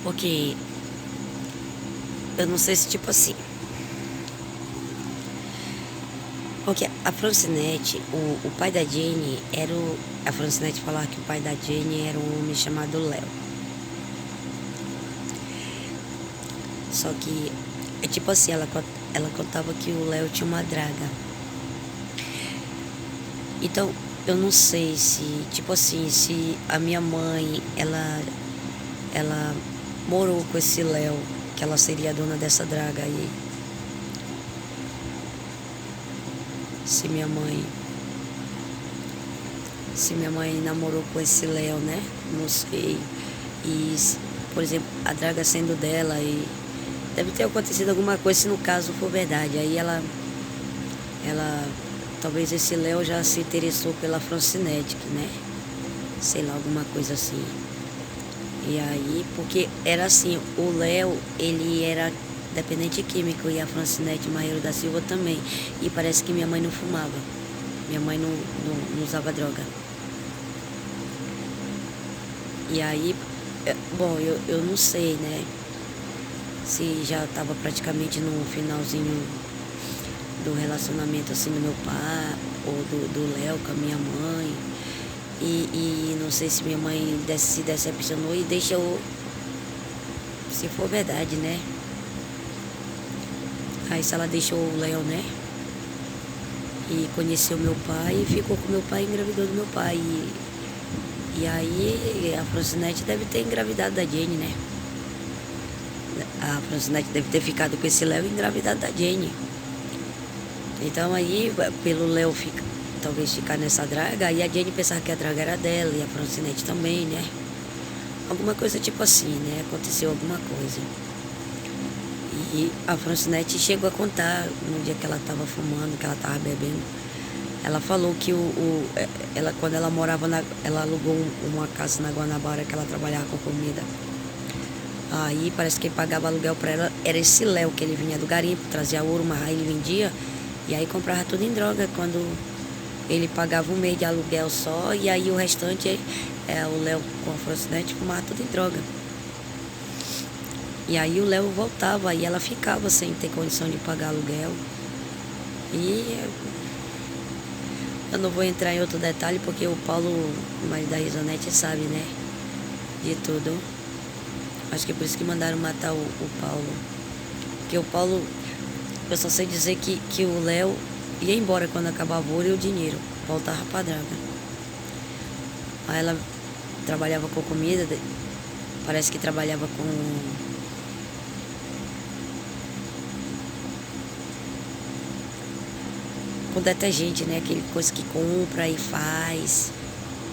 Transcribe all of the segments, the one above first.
Porque eu não sei se tipo assim. Porque a Francinete, o pai da Jenny era o. A Francinete falava que o pai da Jenny era um homem chamado Léo. Só que é tipo assim, ela contava que o Léo tinha uma draga. Então, eu não sei se, tipo assim, se a minha mãe, ela morou com esse Léo, que ela seria a dona dessa draga aí. Se minha mãe namorou com esse Léo, né? Não sei. E, por exemplo, a draga sendo dela e deve ter acontecido alguma coisa se no caso for verdade. Aí ela talvez esse Léo já se interessou pela Francinete, né? Sei lá, alguma coisa assim. E aí, porque era assim, o Léo, ele era dependente químico e a Francinete Marreiro da Silva também. E parece que minha mãe não fumava. Minha mãe não usava droga. E aí, bom, eu não sei, né? Se já estava praticamente no finalzinho do relacionamento assim do meu pai, ou do Léo com a minha mãe. E não sei se minha mãe se decepcionou e deixou, se for verdade, né? Aí se ela deixou o Léo, né? E conheceu meu pai e ficou com meu pai e engravidou do meu pai. E aí a Francinete deve ter engravidado da Jenny, né? A Francinete deve ter ficado com esse Léo e engravidado da Jenny. Então aí, pelo Léo talvez ficar nessa draga, aí a Jenny pensava que a draga era dela e a Francinete também, né? Alguma coisa tipo assim, né? Aconteceu alguma coisa. E a Francinete chegou a contar no dia que ela estava fumando, que ela estava bebendo. Ela falou que ela, quando ela morava ela alugou uma casa na Guanabara que ela trabalhava com comida. Aí parece que quem pagava aluguel para ela era esse Léo, que ele vinha do garimpo, trazia ouro, mas aí ele vendia e aí comprava tudo em droga. Quando ele pagava um mês de aluguel só e aí o restante o Léo com a Francinete fumava tudo em droga. E aí o Léo voltava e ela ficava sem ter condição de pagar aluguel. E eu não vou entrar em outro detalhe porque o Paulo, o marido da Risonete, sabe, né? De tudo. Acho que é por isso que mandaram matar o Paulo. Porque o Paulo, eu só sei dizer que o Léo ia embora quando acabava o ouro e o dinheiro. Voltava pra draga. Aí ela trabalhava com comida, parece que trabalhava com detergente, né? Aquele coisa que compra e faz,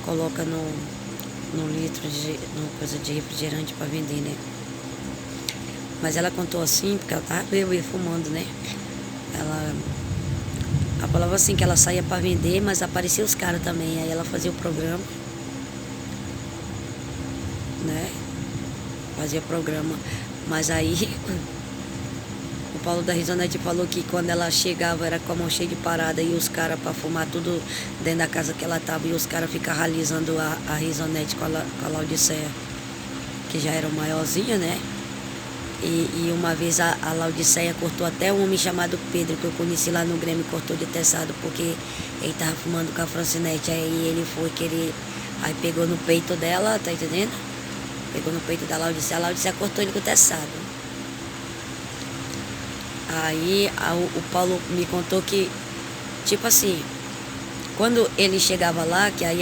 coloca no litro numa coisa de refrigerante para vender, né? Mas ela contou assim, porque ela tava bebendo e fumando, né? Ela falava assim que ela saía para vender, mas aparecia os caras também. Aí ela fazia o programa, né? Fazia programa. Mas aí o Paulo da Risonete falou que quando ela chegava era com a mão cheia de parada e os caras para fumar tudo dentro da casa que ela tava. E os caras ficavam alisando a Risonete com a Laodiceia, que já era maiorzinha, né? E uma vez a Laodiceia cortou até um homem chamado Pedro, que eu conheci lá no Grêmio, cortou de teçado, porque ele tava fumando com a Francinete. Aí ele foi querer, aí pegou no peito dela, tá entendendo? Pegou no peito da Laodiceia, a Laodiceia cortou ele com o teçado. Aí o Paulo me contou que, tipo assim, quando ele chegava lá, que aí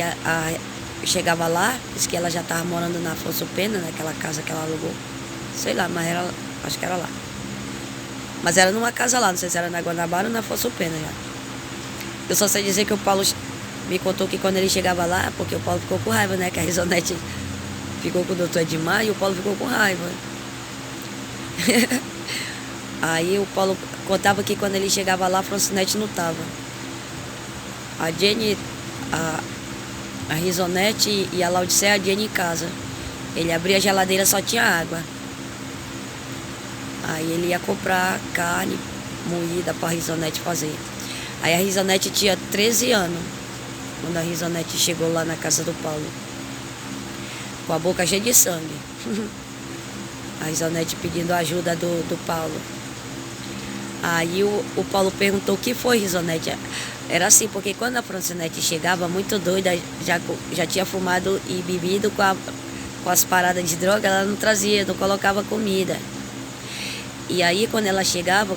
chegava lá, disse que ela já tava morando na Afonso Pena, naquela casa que ela alugou. Sei lá, mas acho que era lá. Mas era numa casa lá, não sei se era na Guanabara ou na Afonso Pena já. Eu só sei dizer que o Paulo me contou que quando ele chegava lá, porque o Paulo ficou com raiva, né? Que a Risonete ficou com o doutor Edmar e o Paulo ficou com raiva. Aí o Paulo contava que quando ele chegava lá, a Francinete não tava. A Jenny, a Risonete e a Laodiceia, a Jenny em casa. Ele abria a geladeira, só tinha água. Aí ele ia comprar carne moída para a Risonete fazer. Aí a Risonete tinha 13 anos, quando a Risonete chegou lá na casa do Paulo, com a boca cheia de sangue. A Risonete pedindo ajuda do Paulo. Aí o Paulo perguntou o que foi, Risonete. Era assim, porque quando a Francinete chegava muito doida, já tinha fumado e bebido com as paradas de droga, ela não trazia, não colocava comida. E aí quando ela chegava,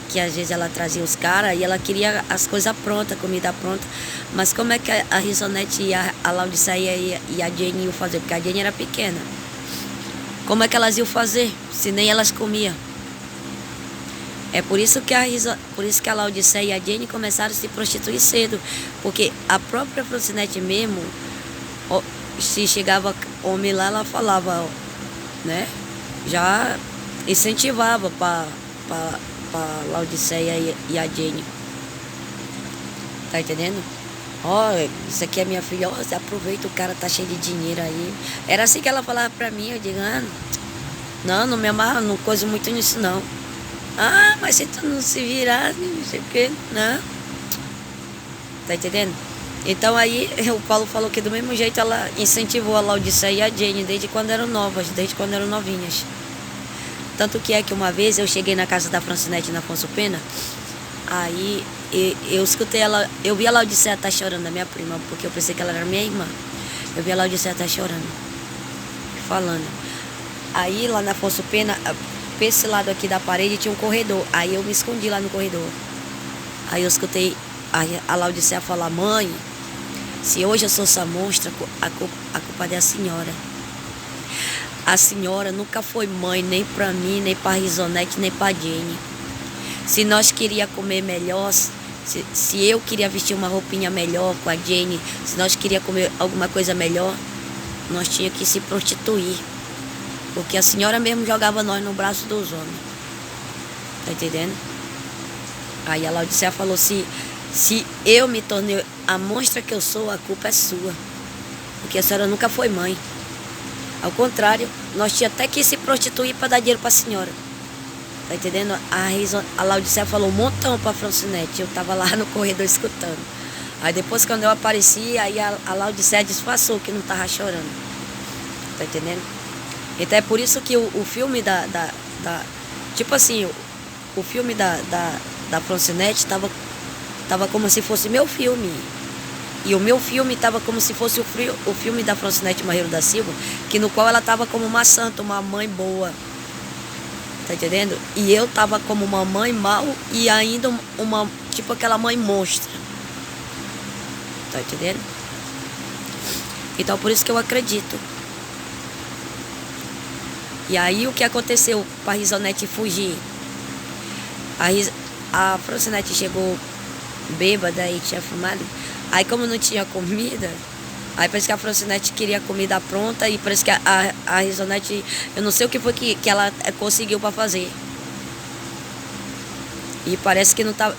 que às vezes ela trazia os caras e ela queria as coisas prontas, comida pronta. Mas como é que a Risonete e a Laodiceia e a Jane iam fazer? Porque a Jane era pequena. Como é que elas iam fazer, se nem elas comiam? É por isso que a Laodiceia e a Jane começaram a se prostituir cedo. Porque a própria Francinete mesmo, se chegava homem lá, ela falava, né? Já incentivava para Laodiceia e a Jane. Tá entendendo? Ó, isso aqui é minha filha, ó, você aproveita, o cara tá cheio de dinheiro aí. Era assim que ela falava pra mim, eu digo, não me amarro, não coisa muito nisso não. Ah, mas se tu não se virar, não sei o que, não. Tá entendendo? Então aí o Paulo falou que do mesmo jeito ela incentivou a Laodiceia e a Jane desde quando eram novas, desde quando eram novinhas. Tanto que é que uma vez eu cheguei na casa da Francinete na Afonso Pena, aí eu escutei ela, eu vi a Laodiceia tá chorando, a minha prima, porque eu pensei que ela era minha irmã. Eu vi a Laodiceia tá chorando, falando. Aí lá na Afonso Pena, pra esse lado aqui da parede tinha um corredor, aí eu me escondi lá no corredor. Aí eu escutei a Laodiceia falar, mãe, se hoje eu sou essa monstra, a culpa é da senhora. A senhora nunca foi mãe nem pra mim, nem pra Risonete, nem pra Jane. Se nós queríamos comer melhor, se eu queria vestir uma roupinha melhor com a Jane, se nós queríamos comer alguma coisa melhor, nós tínhamos que se prostituir. Porque a senhora mesmo jogava nós no braço dos homens. Tá entendendo? Aí a Laodiceia falou, se eu me tornei a monstra que eu sou, a culpa é sua. Porque a senhora nunca foi mãe. Ao contrário, nós tínhamos até que se prostituir para dar dinheiro para a senhora. Tá entendendo? A Laodiceia falou um montão para a Francinete. Eu estava lá no corredor escutando. Aí depois, quando eu apareci, aí a Laodiceia disfarçou que não estava chorando. Tá entendendo? Então é por isso que o filme tipo assim, o filme da Francinete estava como se fosse meu filme. E o meu filme estava como se fosse o filme da Francinete Marreiro da Silva, que no qual ela estava como uma santa, uma mãe boa. Tá entendendo? E eu estava como uma mãe mal e ainda tipo aquela mãe monstra. Tá entendendo? Então por isso que eu acredito. E aí o que aconteceu para a Risonete fugir? A Francinete chegou bêbada e tinha fumado. Aí como não tinha comida, aí parece que a Francinete queria comida pronta e parece que a Risonete, eu não sei o que foi que ela conseguiu para fazer. E parece que não tava,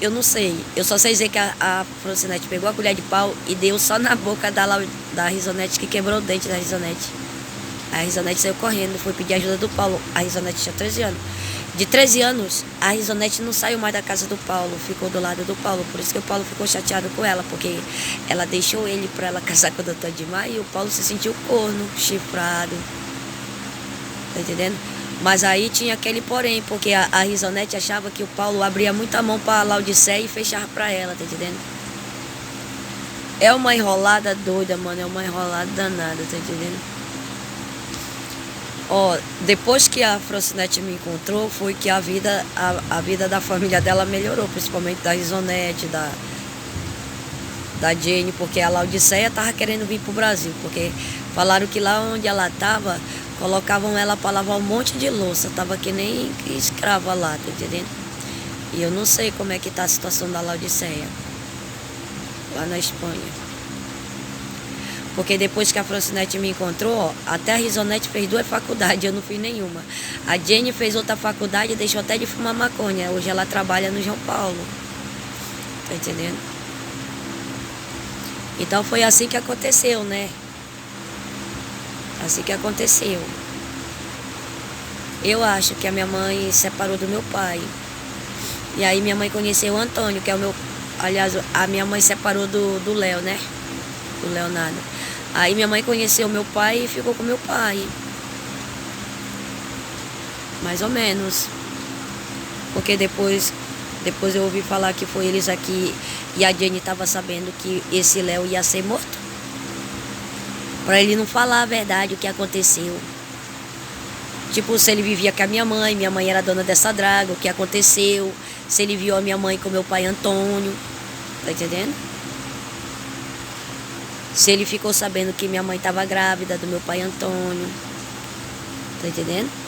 eu não sei, eu só sei dizer que a Francinete pegou a colher de pau e deu só na boca da Risonete, que quebrou o dente da Risonete. A Risonete saiu correndo, foi pedir ajuda do Paulo. A Risonete tinha 13 anos. De 13 anos, a Risonete não saiu mais da casa do Paulo, ficou do lado do Paulo. Por isso que o Paulo ficou chateado com ela, porque ela deixou ele para ela casar com o Dr. Edmar e o Paulo se sentiu corno, chifrado. Tá entendendo? Mas aí tinha aquele porém, porque a Risonete achava que o Paulo abria muita mão para a Laodiceia e fechava para ela, tá entendendo? É uma enrolada doida, mano, é uma enrolada danada, tá entendendo? Ó, depois que a Francinete me encontrou, foi que a vida da família dela melhorou, principalmente da Risonete, da Jane, porque a Laodiceia tava querendo vir pro Brasil, porque falaram que lá onde ela tava, colocavam ela para lavar um monte de louça, tava que nem escrava lá, tá entendendo? E eu não sei como é que tá a situação da Laodiceia, lá na Espanha. Porque depois que a Francinete me encontrou, ó, até a Risonete fez 2 faculdades, eu não fiz nenhuma. A Jane fez outra faculdade e deixou até de fumar maconha. Hoje ela trabalha no João Paulo. Tá entendendo? Então foi assim que aconteceu, né? Assim que aconteceu. Eu acho que a minha mãe separou do meu pai. E aí minha mãe conheceu o Antônio, que é o meu... Aliás, a minha mãe separou do Léo, né? Do Leonardo. Aí minha mãe conheceu meu pai e ficou com meu pai. Mais ou menos. Porque depois eu ouvi falar que foi eles aqui e a Jenny estava sabendo que esse Léo ia ser morto. Para ele não falar a verdade, o que aconteceu. Tipo, se ele vivia com a minha mãe era dona dessa draga, o que aconteceu. Se ele viu a minha mãe com meu pai Antônio. Tá entendendo? Se ele ficou sabendo que minha mãe estava grávida do meu pai Antônio. Tá entendendo?